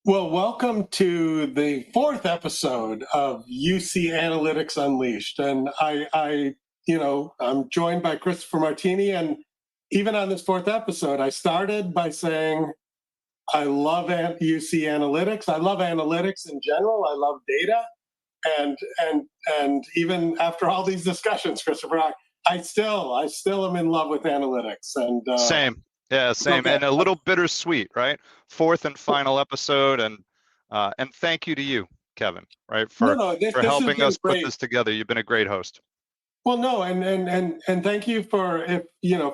Well, welcome to the fourth episode of UC Analytics Unleashed, and I'm joined by Christopher Martini. And even on this fourth episode, I started by saying I love UC Analytics. I love analytics in general. I love data, and even after all these discussions, Christopher, I still am in love with analytics. And Same. Yeah, same. okay, And a little bittersweet, right? Fourth and final episode, and thank you to you, Kevin, right, no, for no, for this has helping been us put great. this together. You've been a great host. Well, no, and thank you for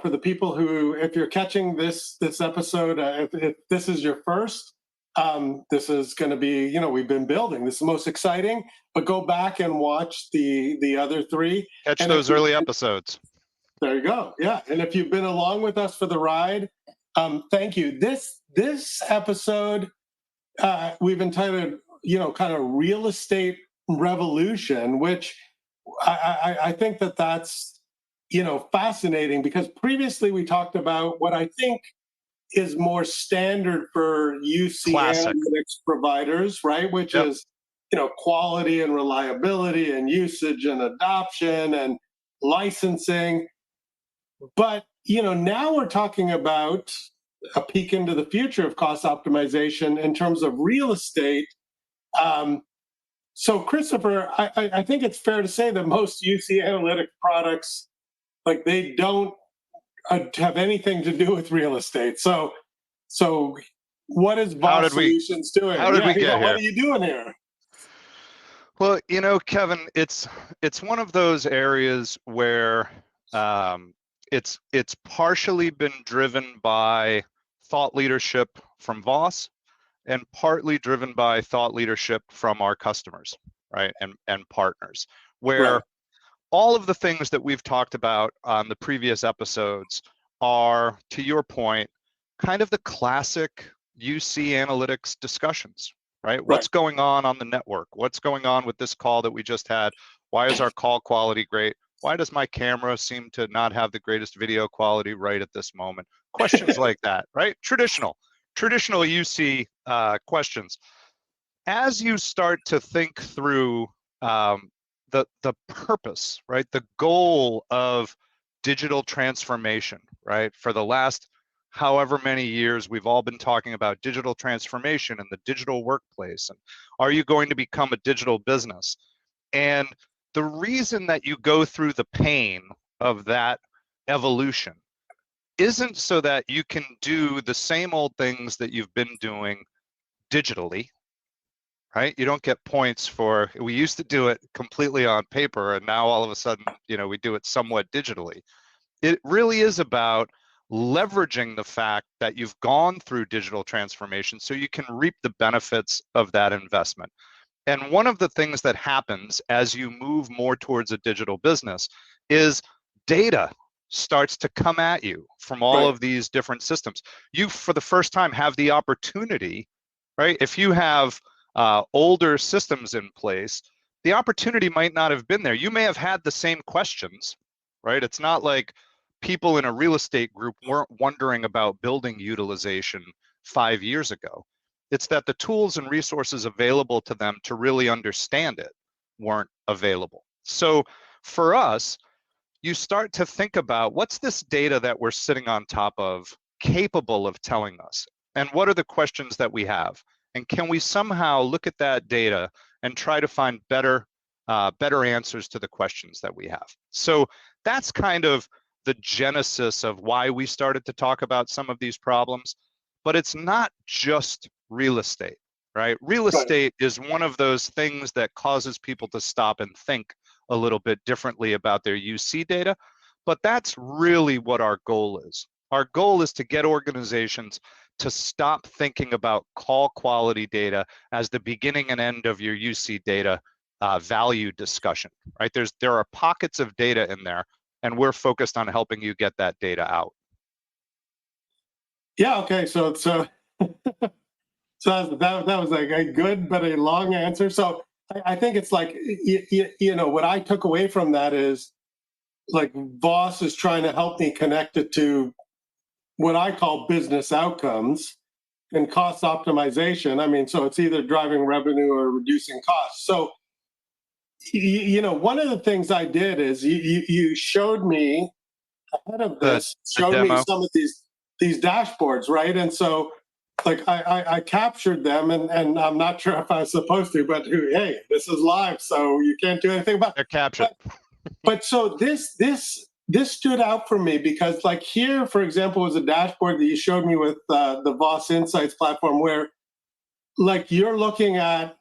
for the people who, if you're catching this episode, if this is your first, this is going to be, we've been building. This is the most exciting, but go back and watch the other three. Catch And if those you, early episodes. there you go, yeah. And if you've been along with us for the ride, thank you. This episode we've entitled, kind of real estate revolution, which I think that's fascinating, because previously we talked about what I think is more standard for UC Classic. analytics providers, right? Which Yep. is quality and reliability and usage and adoption and licensing. But now we're talking about a peek into the future of cost optimization in terms of real estate. Um, so, Christopher, I think it's fair to say that most UC Analytics products, like, they don't have anything to do with real estate. So what is How Voss did we Solutions doing? how did we get What here? are you doing here? Well, Kevin, it's one of those areas where it's partially been driven by thought leadership from Voss, and partly driven by thought leadership from our customers, right, and partners, Right. where all of the things that we've talked about on the previous episodes are, to your point, kind of the classic UC analytics discussions, right? Right. What's going on the network? What's going on with this call that we just had? Why is our call quality great? Why does my camera seem to not have the greatest video quality right at this moment? Questions like that, right? Traditional UC questions. As you start to think through the purpose, right, the goal of digital transformation, right, for the last however many years we've all been talking about digital transformation and the digital workplace, and are you going to become a digital business? And the reason that you go through the pain of that evolution isn't so that you can do the same old things that you've been doing digitally, right? You don't get points for, we used to do it completely on paper, and now all of a sudden, we do it somewhat digitally. It really is about leveraging the fact that you've gone through digital transformation so you can reap the benefits of that investment. And one of the things that happens as you move more towards a digital business is data starts to come at you from all Right. of these different systems. You, for the first time, have the opportunity, right? If you have older systems in place, the opportunity might not have been there. You may have had the same questions, right? It's not like people in a real estate group weren't wondering about building utilization 5 years ago. It's that the tools and resources available to them to really understand it weren't available. So for us, you start to think about, what's this data that we're sitting on top of capable of telling us? And what are the questions that we have? And can we somehow look at that data and try to find better answers to the questions that we have? So that's kind of the genesis of why we started to talk about some of these problems. But it's not just real estate, right? Real Right. estate is one of those things that causes people to stop and think a little bit differently about their UC data. But that's really what our goal is. Our goal is to get organizations to stop thinking about call quality data as the beginning and end of your UC data value discussion, right? There are pockets of data in there, and we're focused on helping you get that data out. Yeah. Okay. So that was like a good but a long answer. So I think it's like, what I took away from that is, like, Voss is trying to help me connect it to what I call business outcomes, and cost optimization. I mean, so it's either driving revenue or reducing costs. So, one of the things I did is you showed me ahead of The this, the showed me demo. some of these dashboards, right? And so, like I captured them, and I'm not sure if I was supposed to, but hey, this is live, so you can't do anything about it. They're captured. But so this stood out for me because, like, here, for example, was a dashboard that you showed me with the Voss Insights platform, where like you're looking at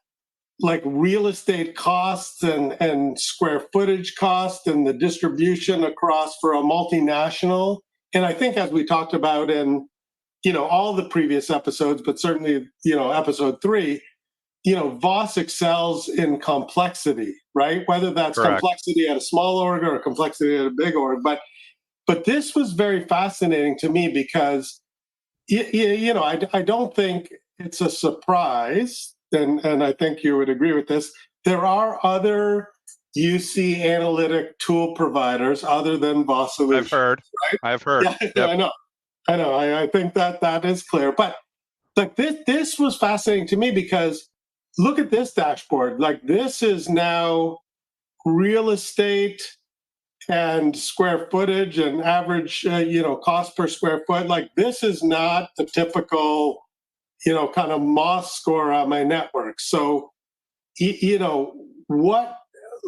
like real estate costs and square footage cost and the distribution across for a multinational. And I think, as we talked about in all the previous episodes, but certainly episode 3, Voss excels in complexity, right? Whether that's Correct. complexity at a small org or complexity at a big org. But this was very fascinating to me because, I don't think it's a surprise, and I think you would agree with this. There are other UC analytic tool providers other than Voss I've Solutions, heard. right? I've heard. Yeah, Yep. I know. I think that is clear. But like this was fascinating to me because look at this dashboard. Like, this is now real estate and square footage and average cost per square foot. Like, this is not the typical kind of Moss score on my network. So what,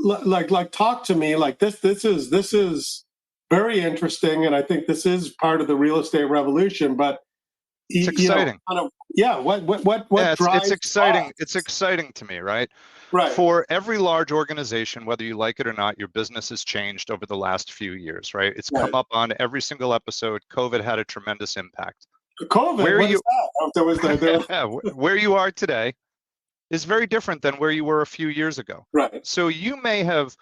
like talk to me. Like, this is very interesting, and I think this is part of the real estate revolution. But It's exciting. kind of, yeah. What Yeah, drives it's exciting. It's exciting to me, right? right? For every large organization, whether you like it or not, your business has changed over the last few years, right? It's come Right. up on every single episode. COVID had a tremendous impact. COVID. Where What is you that? Oh, there was where you are today is very different than where you were a few years ago. right. So you may have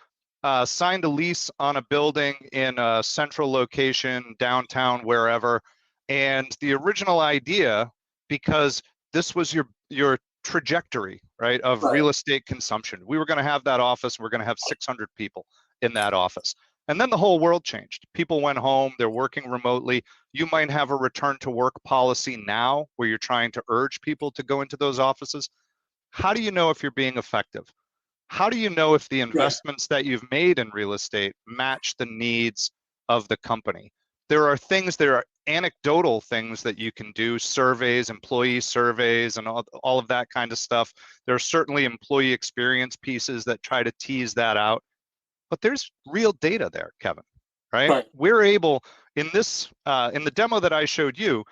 signed a lease on a building in a central location, downtown, wherever, and the original idea, because this was your trajectory, right, of Right. real estate consumption. We were going to have that office. We're going to have 600 people in that office. And then the whole world changed. People went home. They're working remotely. You might have a return to work policy now where you're trying to urge people to go into those offices. How do you know if you're being effective? How do you know if the Right. investments that you've made in real estate match the needs of the company? There are anecdotal things that you can do, surveys, employee surveys, and all of that kind of stuff. There are certainly employee experience pieces that try to tease that out, but there's real data there, Kevin, right? Right. We're able, in the demo that I showed you,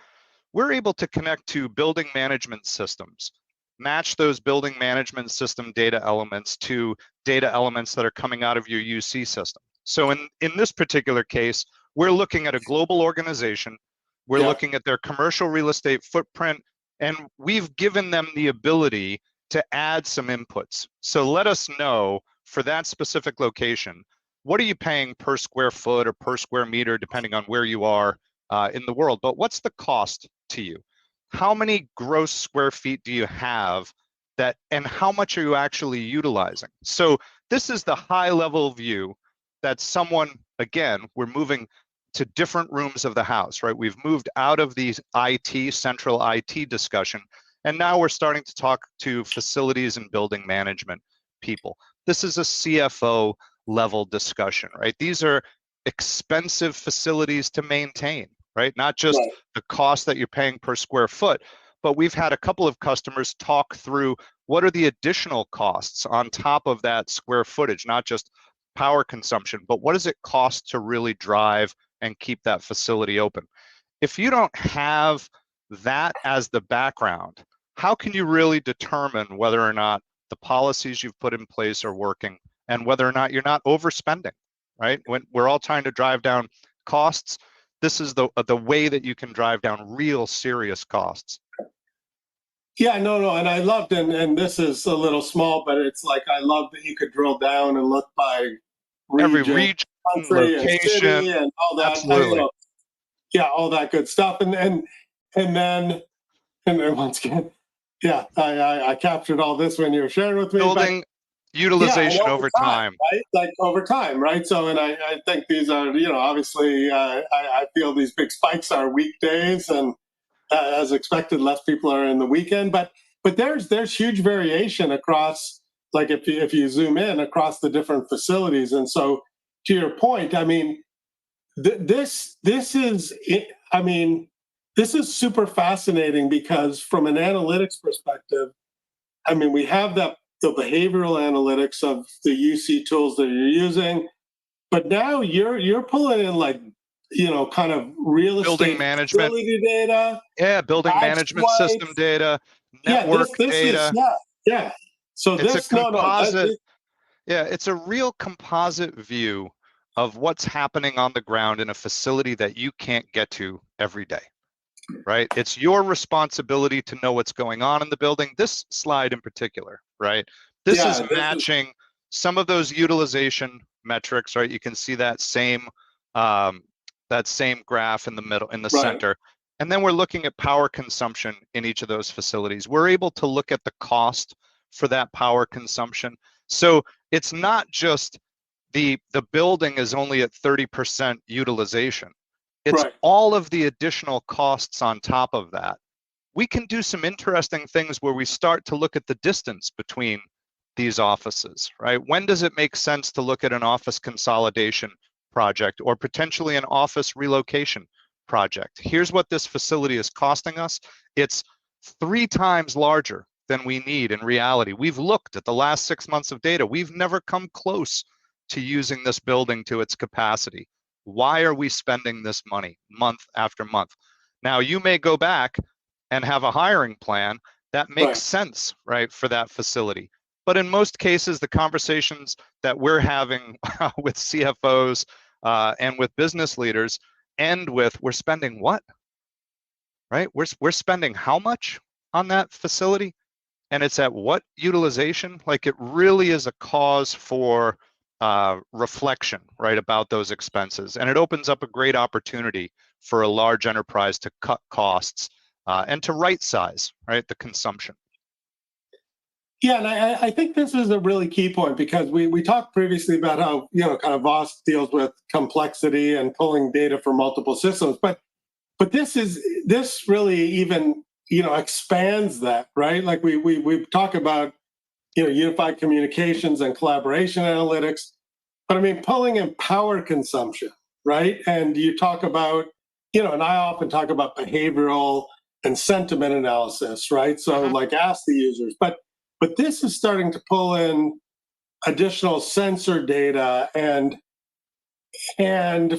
we're able to connect to building management systems, match those building management system data elements to data elements that are coming out of your UC system. So in this particular case, we're looking at a global organization. We're Yeah. looking at their commercial real estate footprint, and we've given them the ability to add some inputs. So let us know for that specific location, what are you paying per square foot or per square meter, depending on where you are in the world, but what's the cost to you? How many gross square feet do you have that, and how much are you actually utilizing? So this is the high level view that someone, again, we're moving to different rooms of the house, right? We've moved out of the central IT discussion, and now we're starting to talk to facilities and building management people. This is a CFO level discussion, right? These are expensive facilities to maintain, right? Not just Right. the cost that you're paying per square foot, but we've had a couple of customers talk through what are the additional costs on top of that square footage, not just power consumption, but what does it cost to really drive and keep that facility open? If you don't have that as the background, how can you really determine whether or not the policies you've put in place are working and whether or not you're not overspending, right? When we're all trying to drive down costs, this is the way that you can drive down real serious costs. Yeah, no, and I loved, and this is a little small, but it's like I love that you could drill down and look by Every region, region, country, and location, city, and all that. absolutely. Yeah, all that good stuff, then once again, yeah, I captured all this when you were sharing with me, but Building yeah, and utilization over time. right? Like over time, right? So, and I think these are, obviously, I feel these big spikes are weekdays, and as expected, less people are in the weekend. But there's huge variation across, like if you zoom in across the different facilities. And so, to your point, I mean, this is I mean, this is super fascinating because from an analytics perspective, I mean, we have the behavioral analytics of the UC tools that you're using, but now you're pulling in like, kind of real Building estate management. facility data, Yeah, building badge management system swipes. data, Yeah, network this is data. yeah. So It's a this no composite. Yeah, it's a real composite view of what's happening on the ground in a facility that you can't get to every day, right? It's your responsibility to know what's going on in the building. This slide in particular, right? This is yeah, this is matching some of those utilization metrics, right? You can see um, that same graph in the middle, in the right, center. And then we're looking at power consumption in each of those facilities. We're able to look at the cost for that power consumption. So it's not just the building is only at 30% utilization. It's right. all of the additional costs on top of that. We can do some interesting things where we start to look at the distance between these offices, right? When does it make sense to look at an office consolidation project or potentially an office relocation project? Here's what this facility is costing us. It's 3 times larger than we need in reality. We've looked at the last 6 months of data. We've never come close to using this building to its capacity. Why are we spending this money month after month? Now, you may go back and have a hiring plan that makes Right. sense, right, for that facility. But in most cases, the conversations that we're having with CFOs and with business leaders end with, we're spending what? Right? We're spending how much on that facility? And it's at what utilization? Like, it really is a cause for reflection, right, about those expenses. And it opens up a great opportunity for a large enterprise to cut costs and to right size, right, the consumption. Yeah, and I think this is a really key point because we talked previously about how, kind of Voss deals with complexity and pulling data from multiple systems, but this really even, expands that, right? Like we talk about, unified communications and collaboration analytics, but I mean pulling in power consumption, right? And you talk about, and I often talk about behavioral and sentiment analysis, right? So Mhm. like ask the users, but this is starting to pull in additional sensor data and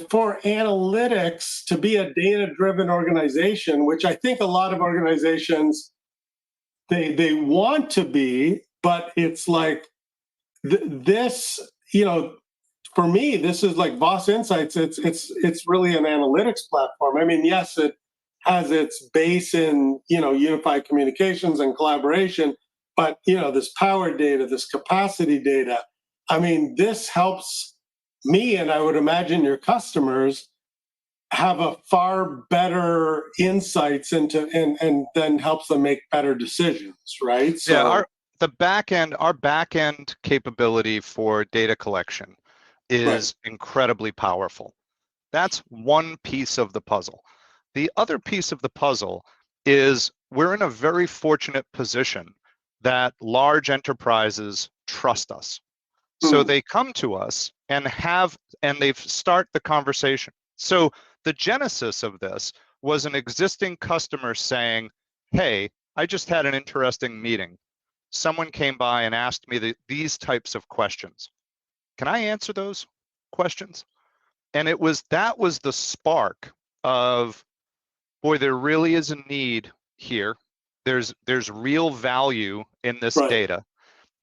for analytics to be a data driven organization, which I think a lot of organizations they want to be, but it's like this, for me, this is like Voss Insights. It's really an analytics platform. I mean, yes, it has its base in, unified communications and collaboration, but this power data, this capacity data. I mean, this helps me, and I would imagine your customers have a far better insights into and then helps them make better decisions, right? Yeah, So our back end capability for data collection right, is incredibly powerful. That's one piece of the puzzle. The other piece of the puzzle is we're in a very fortunate position that large enterprises trust us. So mm, they come to us and they start the conversation. So the genesis of this was an existing customer saying, "Hey, I just had an interesting meeting. Someone came by and asked me these types of questions. Can I answer those questions?" And that was the spark of, boy, there really is a need here. There's real value in this right. data.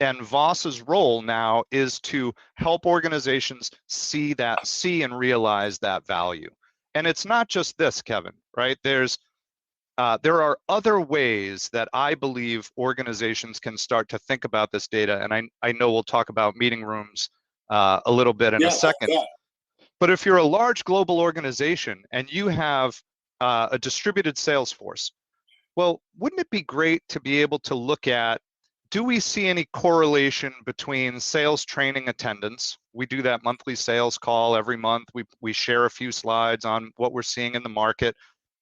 And Voss's role now is to help organizations see and realize that value. And it's not just this, Kevin, right? There are other ways that I believe organizations can start to think about this data. And I know we'll talk about meeting rooms a little bit in a Yeah, second. yeah, But if you're a large global organization and you have a distributed sales force, well, wouldn't it be great to be able to look at, do we see any correlation between sales training attendance? We do that monthly sales call every month. We share a few slides on what we're seeing in the market.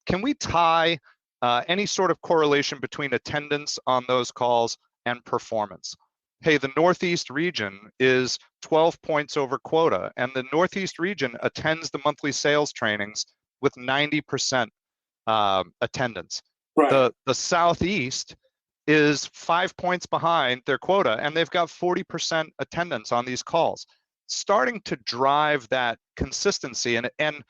Can we tie any sort of correlation between attendance on those calls and performance. Hey, the Northeast region is 12 points over quota, and the Northeast region attends the monthly sales trainings with 90% attendance. Right. The Southeast is 5 points behind their quota, and they've got 40% attendance on these calls. Starting to drive that consistency and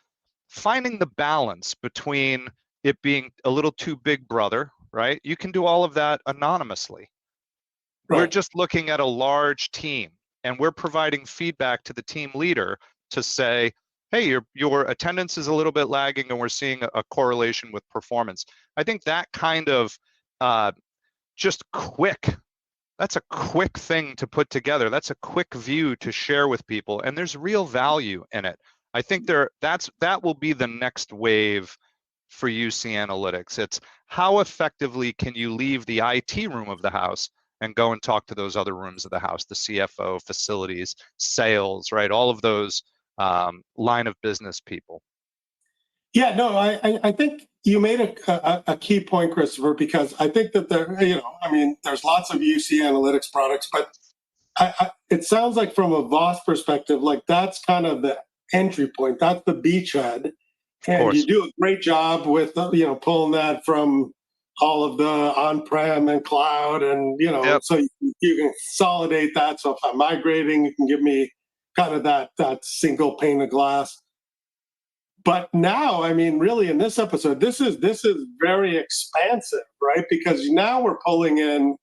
finding the balance between it being a little too big brother, right? You can do all of that anonymously. We're Right. just looking at a large team, and we're providing feedback to the team leader to say, hey, your attendance is a little bit lagging, and we're seeing a correlation with performance. I think that kind of just quick, that's a quick thing to put together. That's a quick view to share with people, and there's real value in it. I think that will be the next wave for UC Analytics. It's how effectively can you leave the IT room of the house and go and talk to those other rooms of the house, the CFO, facilities, sales, right? All of those line of business people. Yeah, no, I think you made a key point, Christopher, because I think that there's lots of UC Analytics products, but it sounds like from a Voss perspective, like that's kind of the entry point. That's the beachhead. Of And you course. do a great job with, pulling that from all of the on-prem and cloud, and, Yep. so you can consolidate that. So if I'm migrating, you can give me kind of that single pane of glass. But now, I mean, really in this episode, this is very expansive, right? Because now we're pulling in,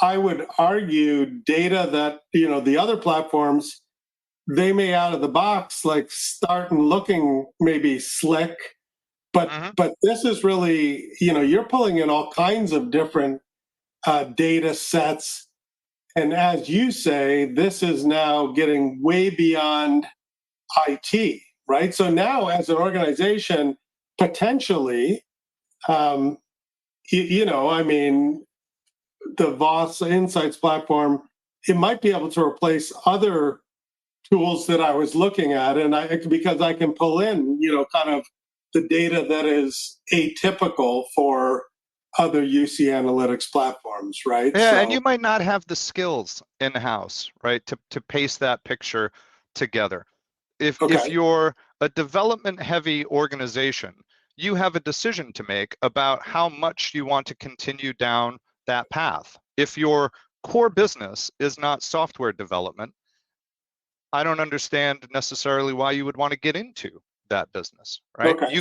I would argue data that, the other platforms, they may out of the box like start and looking maybe slick, but Mm-hmm. but this is really, you're pulling in all kinds of different data sets, and as you say, this is now getting way beyond IT, right? So now, as an organization, potentially, I mean, the Voss Insights platform, it might be able to replace other tools that I was looking at, and because I can pull in, kind of the data that is atypical for other UC Analytics platforms, right? Yeah, and So, you might not have the skills in-house, right, to paste that picture together. If okay, you're a development heavy organization, you have a decision to make about how much you want to continue down that path. If your core business is not software development, I don't understand necessarily why you would want to get into that business, right? okay,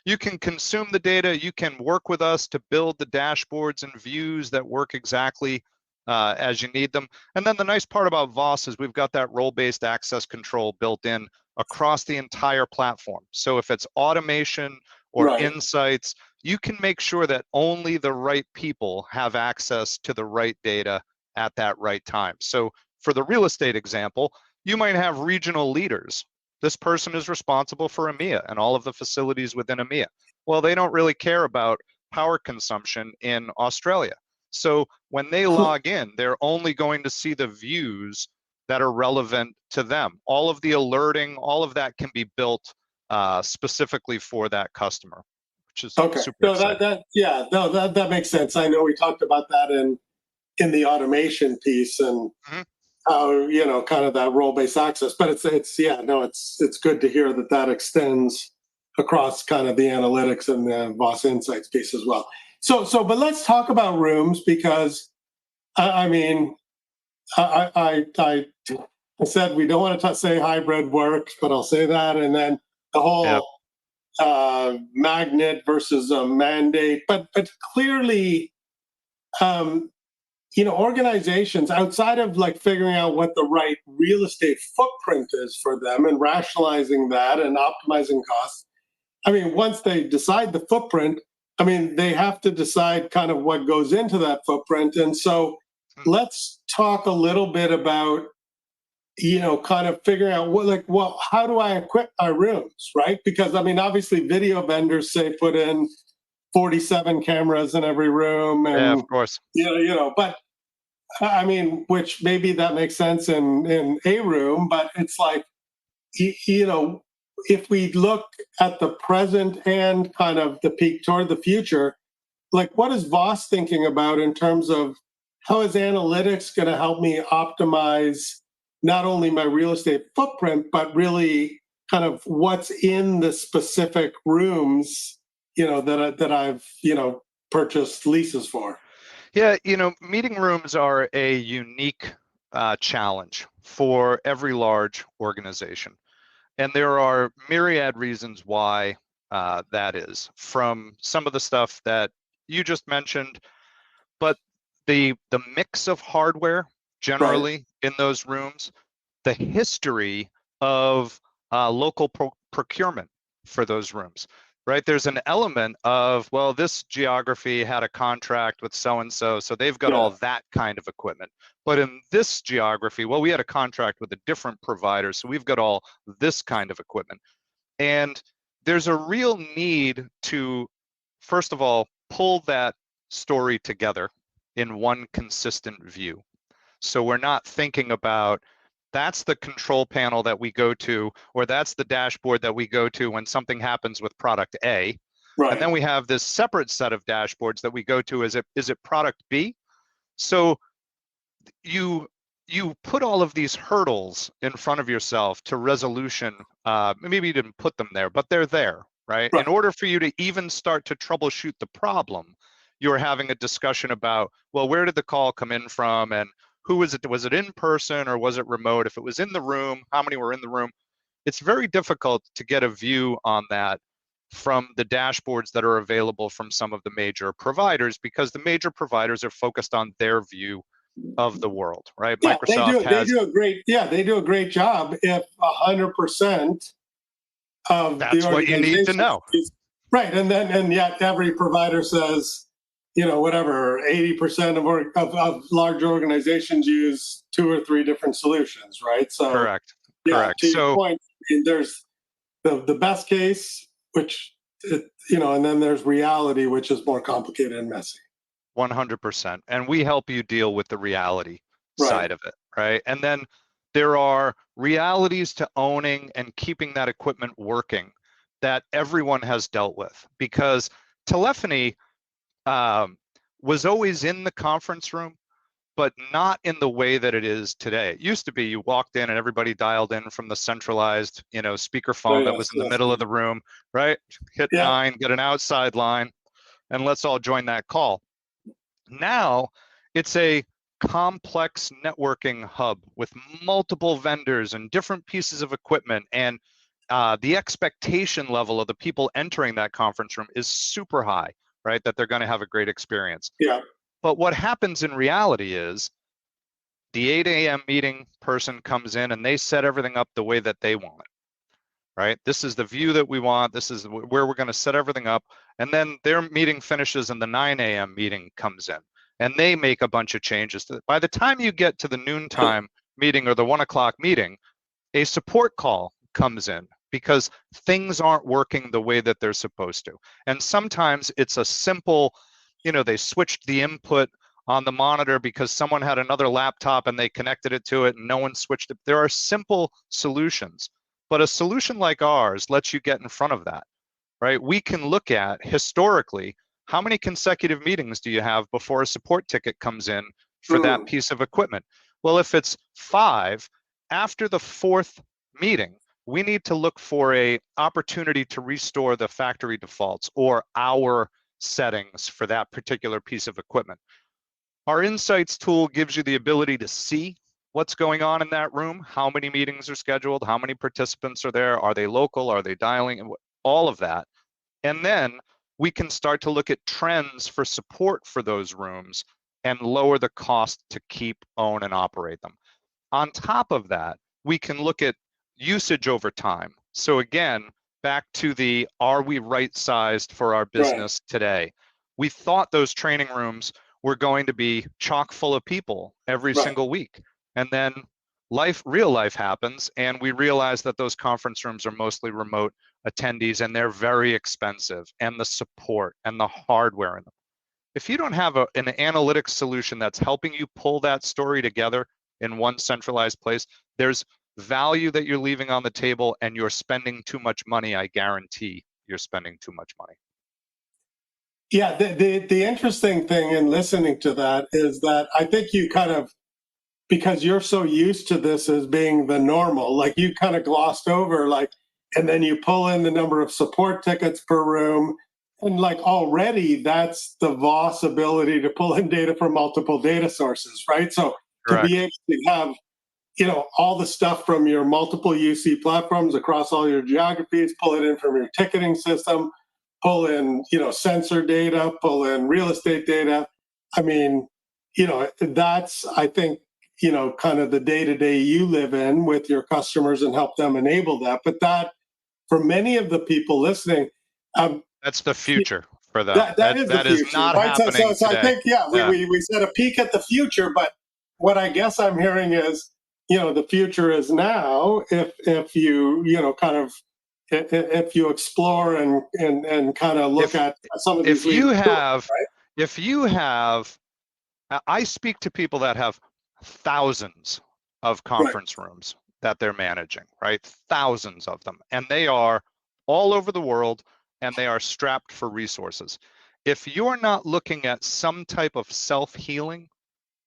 You can consume the data, you can work with us to build the dashboards and views that work exactly as you need them. And then the nice part about Voss is we've got that role-based access control built in across the entire platform. So if it's automation or right, insights, you can make sure that only the right people have access to the right data at that right time. So for the real estate example, you might have regional leaders. This person is responsible for EMEA and all of the facilities within EMEA. Well, they don't really care about power consumption in Australia. So when they log in, they're only going to see the views that are relevant to them. All of the alerting, all of that can be built specifically for that customer, which is okay. super So exciting. that makes sense. I know we talked about that in the automation piece, and Mhm. how, kind of that role-based access, but it's good to hear that extends across kind of the analytics and the Voss Insights piece as well. But let's talk about rooms, because I mean, I said we don't want to say hybrid works, but I'll say that, and then the Yep. whole magnet versus a mandate, but clearly, um, organizations, outside of like figuring out what the right real estate footprint is for them and rationalizing that and optimizing costs. I mean, once they decide the footprint, I mean, they have to decide kind of what goes into that footprint. And so let's talk a little bit about, kind of figuring out how do I equip my rooms, right? Because I mean, obviously video vendors say put in 47 cameras in every room, Yeah, of and, course. but I mean, which maybe that makes sense in a room, but it's like, you know, if we look at the present and kind of the peak toward the future, like what is Voss thinking about in terms of how is analytics going to help me optimize not only my real estate footprint, but really kind of what's in the specific rooms, that I've, purchased leases for? Yeah, meeting rooms are a unique challenge for every large organization. And there are myriad reasons why that is, from some of the stuff that you just mentioned, but the mix of hardware generally in those rooms, the history of local procurement for those rooms, right? There's an element of, well, this geography had a contract with so-and-so, so they've got all that kind of equipment. But in this geography, well, we had a contract with a different provider, so we've got all this kind of equipment. And there's a real need to, first of all, pull that story together in one consistent view. So we're not thinking about, that's the control panel that we go to, or that's the dashboard that we go to when something happens with product A. Right. And then we have this separate set of dashboards that we go to. Is it product B? So you put all of these hurdles in front of yourself to resolution. Maybe you didn't put them there, but they're there, right? In order for you to even start to troubleshoot the problem, you're having a discussion about, well, where did the call come in from, and who was it? Was it in person or was it remote? If it was in the room, how many were in the room? It's very difficult to get a view on that from the dashboards that are available from some of the major providers, because the major providers are focused on their view of the world, right? Yeah, Microsoft they do a great job if 100% of that's the what you need to organization know. Right, and yet every provider says, whatever, 80% of large organizations use 2 or 3 different solutions, right? So Correct. To your point, there's the best case, which and then there's reality, which is more complicated and messy. 100%. And we help you deal with the reality side of it, right? And then there are realities to owning and keeping that equipment working that everyone has dealt with, because telephony was always in the conference room, but not in the way that it is today. It used to be you walked in and everybody dialed in from the centralized, speakerphone that was in the middle of the room, right? Hit 9, get an outside line, and let's all join that call. Now it's a complex networking hub with multiple vendors and different pieces of equipment, and the expectation level of the people entering that conference room is super high, right? That they're going to have a great experience. Yeah. But what happens in reality is the 8 a.m. meeting person comes in and they set everything up the way that they want it, right? This is the view that we want. This is where we're going to set everything up. And then their meeting finishes and the 9 a.m. meeting comes in and they make a bunch of changes. By the time you get to the noontime meeting or the 1 o'clock meeting, a support call comes in because things aren't working the way that they're supposed to. And sometimes it's a simple, they switched the input on the monitor because someone had another laptop and they connected it to it and no one switched it. There are simple solutions, but a solution like ours lets you get in front of that, right? We can look at historically, how many consecutive meetings do you have before a support ticket comes in for that piece of equipment? Well, if it's 5, after the 4th meeting, we need to look for a opportunity to restore the factory defaults or our settings for that particular piece of equipment. Our Insights tool gives you the ability to see what's going on in that room, how many meetings are scheduled, how many participants are there, are they local, are they dialing, all of that. And then we can start to look at trends for support for those rooms and lower the cost to keep, own, and operate them. On top of that, we can look at usage over time. So again, back to the, are we right-sized for our business today? We thought those training rooms were going to be chock full of people every single week. And then real life happens, and we realize that those conference rooms are mostly remote attendees and they're very expensive, and the support and the hardware in them. If you don't have an analytics solution that's helping you pull that story together in one centralized place, there's value that you're leaving on the table, and you're spending too much money, I guarantee you're spending too much money. Yeah, the interesting thing in listening to that is that I think you kind of, because you're so used to this as being the normal, like you kind of glossed over, like, and then you pull in the number of support tickets per room. And like already that's the VOS ability to pull in data from multiple data sources, right? So to Correct. be able to have, all the stuff from your multiple UC platforms across all your geographies, pull it in from your ticketing system, pull in, sensor data, pull in real estate data. I mean, that's, I think, kind of the day-to-day you live in with your customers and help them enable that. But that, for many of the people listening, That's the future for them. that is the That is future, not right? happening So I today. think, yeah, we set a peek at the future, but what I guess I'm hearing is, the future is now. If you, kind of, if you explore and kind of look at some of these If you leading tools, have, right? if you have, I speak to people that have thousands of Right. conference rooms that they're managing, right? Thousands of them, and they are all over the world, and they are strapped for resources. If you're not looking at some type of self-healing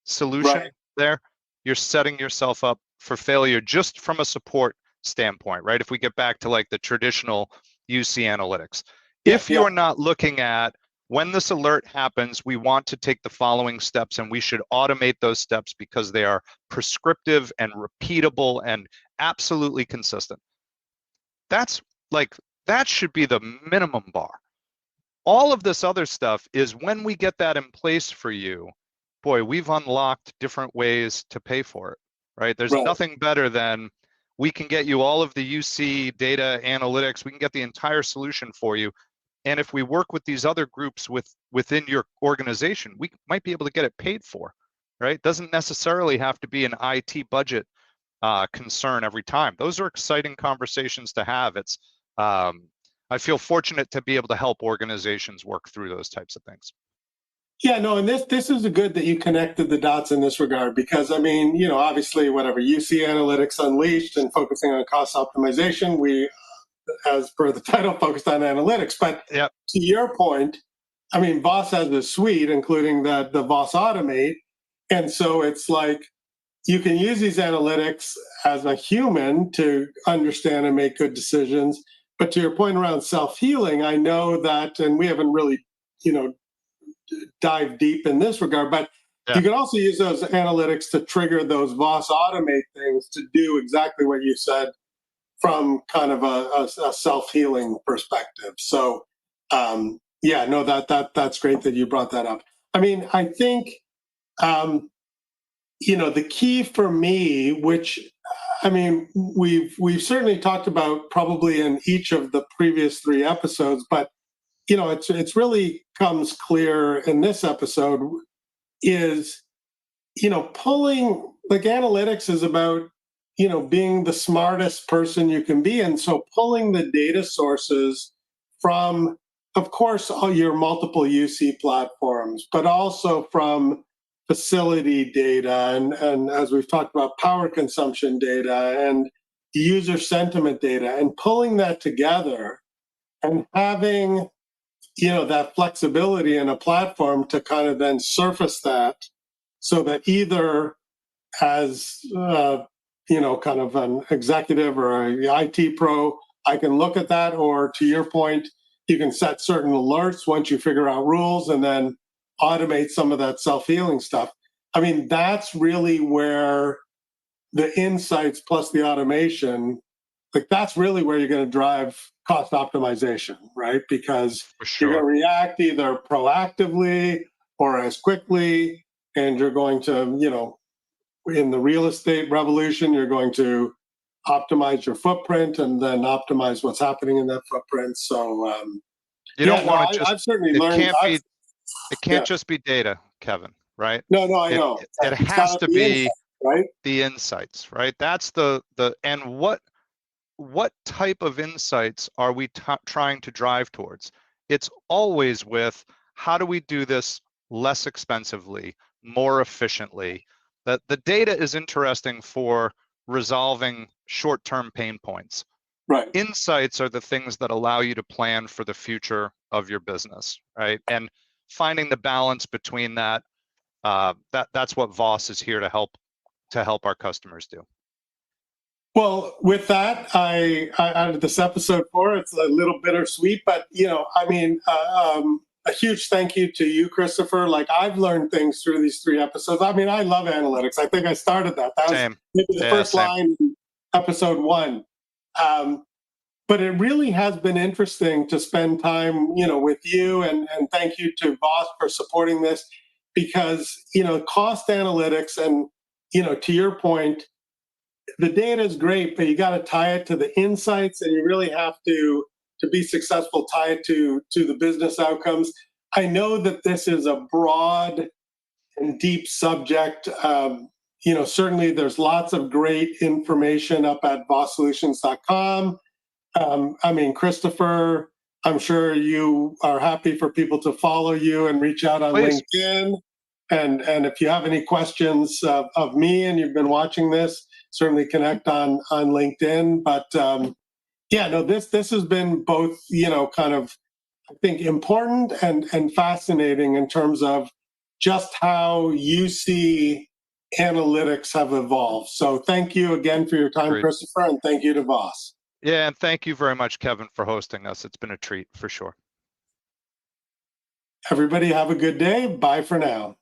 solution Right. there, you're setting yourself up for failure just from a support standpoint, right? If we get back to like the traditional UC analytics, if Yeah. you're not looking at when this alert happens, we want to take the following steps, and we should automate those steps because they are prescriptive and repeatable and absolutely consistent. That's like, that should be the minimum bar. All of this other stuff is when we get that in place for you, boy, we've unlocked different ways to pay for it, right? There's Right. nothing better than we can get you all of the UC data analytics. We can get the entire solution for you. And if we work with these other groups within your organization, we might be able to get it paid for, right? Doesn't necessarily have to be an IT budget concern every time. Those are exciting conversations to have. It's I feel fortunate to be able to help organizations work through those types of things. Yeah, no, and this is good that you connected the dots in this regard, because I mean, obviously, whatever UC Analytics Unleashed and focusing on cost optimization, we, as per the title, focused on analytics. But Yep. to your point, I mean, VOS has a suite, including the VOS Automate, and so it's like you can use these analytics as a human to understand and make good decisions. But to your point around self-healing, I know that, and we haven't really, dive deep in this regard, but you can also use those analytics to trigger those VOS Automate things to do exactly what you said from kind of a self-healing perspective. So, yeah, no, that's great that you brought that up. I mean, I think, the key for me, which I mean, we've certainly talked about probably in each of the previous 3 episodes, but it's really comes clear in this episode is, pulling, like, analytics is about, being the smartest person you can be. And so pulling the data sources from, of course, all your multiple UC platforms, but also from facility data and as we've talked about, power consumption data and user sentiment data, and pulling that together and having, that flexibility in a platform to kind of then surface that, so that either as kind of an executive or a IT pro, I can look at that, or to your point, you can set certain alerts once you figure out rules and then automate some of that self-healing stuff. I mean, that's really where the insights plus the automation, like, that's really where you're going to drive cost optimization, right? Because you're going to react either proactively or as quickly, and you're going to, in the real estate revolution, you're going to optimize your footprint and then optimize what's happening in that footprint. So, You don't want to just, I've certainly it learned. can't just be data, Kevin, right? No, I know. It It's has gotta to be be insight, right? the insights, right? That's the and what type of insights are we trying to drive towards? It's always with, how do we do this less expensively, more efficiently? The data is interesting for resolving short-term pain points. Right. Insights are the things that allow you to plan for the future of your business, right? And finding the balance between that, that's what Voss is here to help our customers do. Well, with that, I out of this episode 4, it's a little bittersweet, but I mean, a huge thank you to you, Christopher. Like, I've learned things through these 3 episodes. I mean, I love analytics. I think I started that. That was Same. maybe the Yeah, first same. line in episode 1. But it really has been interesting to spend time, with you, and thank you to Voss for supporting this, because, cost analytics and, to your point, the data is great, but you got to tie it to the insights, and you really have to be successful, tie it to the business outcomes. I know that this is a broad and deep subject. Certainly there's lots of great information up at vosssolutions.com. I mean, Christopher, I'm sure you are happy for people to follow you and reach out on Please. LinkedIn. And if you have any questions of me and you've been watching this, certainly connect on LinkedIn. But this has been both, kind of, I think, important and fascinating in terms of just how you see analytics have evolved. So thank you again for your time, Great. Christopher, and thank you to Voss. Yeah, and thank you very much, Kevin, for hosting us. It's been a treat for sure. Everybody have a good day. Bye for now.